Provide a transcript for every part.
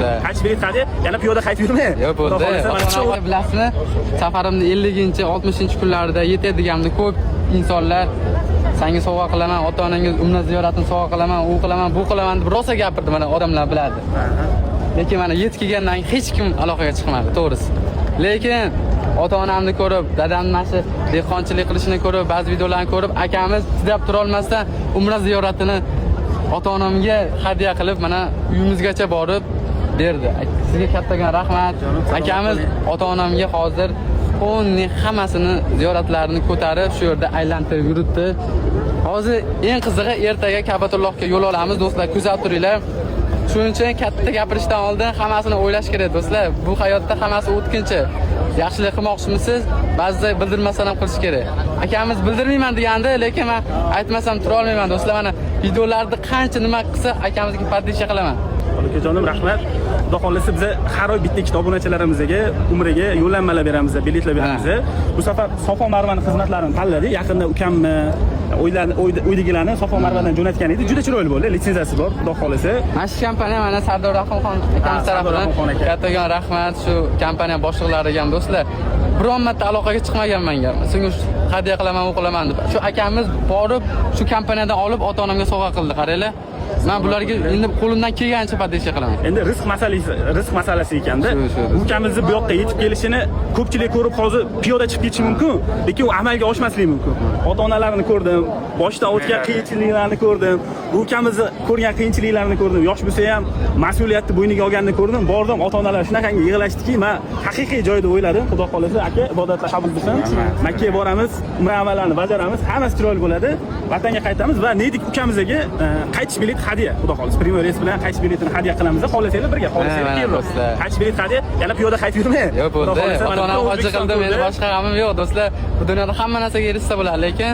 do'stlar. Qaytish bilet hadya, yana piyoda qaytib yurmang. Yo'q bo'ldi. Bilasizmi? Safarimning 50-60 kunlarida yetadiganimda ko'p insonlar senga sovg'a qilaman, ota-onangiz umra ziyoratini sovg'a qilaman, u qilaman, bu qilaman deb rosa gapirdi, mana odamlar biladi. Lekin mana yetib kelgandan keyin hech kim aloqaga chiqmadi, to'g'risi. Lekin ota-onamni ko'rib, dadamning mana shu dehqonchilik qilishini ko'rib, ba'zi videolarni ko'rib, akamiz chidab tura olmasdan umra ziyoratini ota-onamga hadya qilib, mana uyimizgacha borib berdi. Sizga kattagan rahmat. Akamiz ota-onamga hozir qo'nning hammasini ziyoratlarini ko'tarib, shu yerda aylantirib yuribdi. Hozir eng qizig'i ertaga Ka'batullohga yo'l olamiz, do'stlar, kuzatib turinglar. Shuning uchun katta gapirishdan oldin hammasini o'ylash kerak, do'stlar. Bu hayotda hammasi o'tkinchi. Yaxshilik qilmoqchimisiz? Ba'zida bildirmasdan ham qilish kerak. Akamiz bildirmayman degandi, lekin men aytmasam tura olmayman, do'stlar. Mana videolarda qancha nima qilsa, akamizga podpisha qilaman. Jonim rahmat. Xudo xolasa biz har oy bitta ikkita obunachalarimizga umraga yo'llanmalar beramiz, biletlar beramiz. Bu safar Safo Marvani xizmatlarini tanladik. Yaqinda ukamni uydagilarni Safo Marvadan jo'natgan edi. Juda chiroyli bo'ldi, litsenziyasi bor, xudo xolasa. Mana shu kompaniya mana Sardor Rahimxon akamiz tarafidan kattagan rahmat. Shu kompaniya boshliqlariga ham do'stlar, biron marta aloqaga chiqmagan menga. Senga hadya qilaman, u qilaman deb. Shu akamiz borib shu kompaniyadan olib ota-onamga sovg'a qildi, qaranglar. Men bularga endi qo'limdan kelgancha podpisha qilaman. Endi rizq masalasi ekanda. Ukamizni bu yoqqa yetib kelishini ko'pchilik ko'rib hozir piyoda chiqib ketishi mumkin, lekin u amalga oshmasligi mumkin. Ota-onalarini ko'rdim, boshdan o'tgan qiyinchiliklarni ko'rdim. Ukamizni ko'rgan qiyinchiliklarni ko'rdim. Yosh bo'lsa ham mas'uliyatni bo'yniga olganini ko'rdim. Bordim, ota-onalar shunaqangi yig'lashdiki, men haqiqiy joyda o'yladim. Xudo xolasa, aka, ibodatlar qabul bo'lsin. Makkaga boramiz, umra amallarni bajaramiz, hammasi chiroyli bo'ladi. Vatanga qaytamiz va nedik ukamizga qaytish bilet hadya. Xudo xolasa, Primo Reis bilan qaytish biletini hadya qilamiz. Xolasanglar birga, xolasanglar. Qaytish bilet hadya, yana piyoda qaytib yurmang. Yo'q bo'ldi. Ota-onam hoji qildim, endi boshqa g'amim yo'q, do'stlar. Bu dunyoda hamma narsaga erishsa bo'ladi, lekin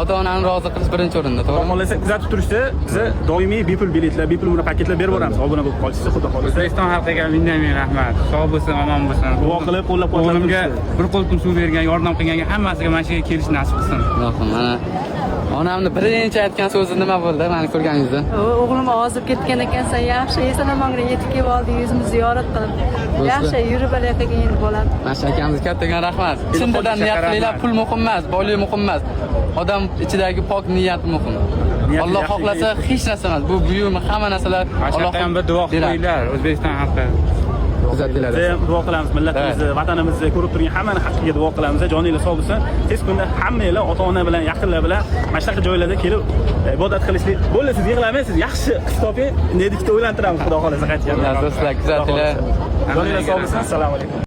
ota-onani rozi qilish birinchi o'rinda, to'g'rimi? Xohlasa kuzatib turishda biz doimiy bepul biletlar, bepul umra paketlar berib boramiz. Obuna bo'lib qolishsa, xudo xolasa. O'zbekiston xalqiga ming rahmat. Sog' bo'lsin, omon bo'lsin. Duo qilib, qo'llab-quvvatlashga bir qo'ltim suv bergan, yordam qilganga hammasiga mana shu yerga kelish nasib qilsin. Allohim, mana onamni birinchi aytgan so'zi nima bo'ldi, meni ko'rganingizda? O'g'lim ozib ketgan ekansan, yaxshi eson-omonga yetib kelib oldi, yuzingizni ziyorat qilib. Yaxshi yurib olayotgan endi bo'ladi. Mana shu akamizga kattagan rahmat. Chindan niyat qilinglar, pul muhim emas, boylik muhim emas. Odam ichidagi pok niyat muhim. Alloh xohlasa hech narsa emas. Bu buyum hamma narsalar Alloh ham bir duo qilinglar O'zbekiston xalqi. Kuzatinglar. Duo qilamiz millatimizni, vatanimizni ko'rib turgan hammani haqqiga duo qilamiz. Joninglar sog' bo'lsin. Tez kunda hammanglar ota-ona bilan, yaqinlar bilan mana shunaqa joylarda kelib ibodat qilishlik. Bo'ldi, siz yig'lamaysiz, yaxshi qiz toping. Nedikda o'ylantiramiz, xudo xolasa qaytganda. Do'stlar, kuzatinglar. Joninglar sog' bo'lsin. Assalomu alaykum.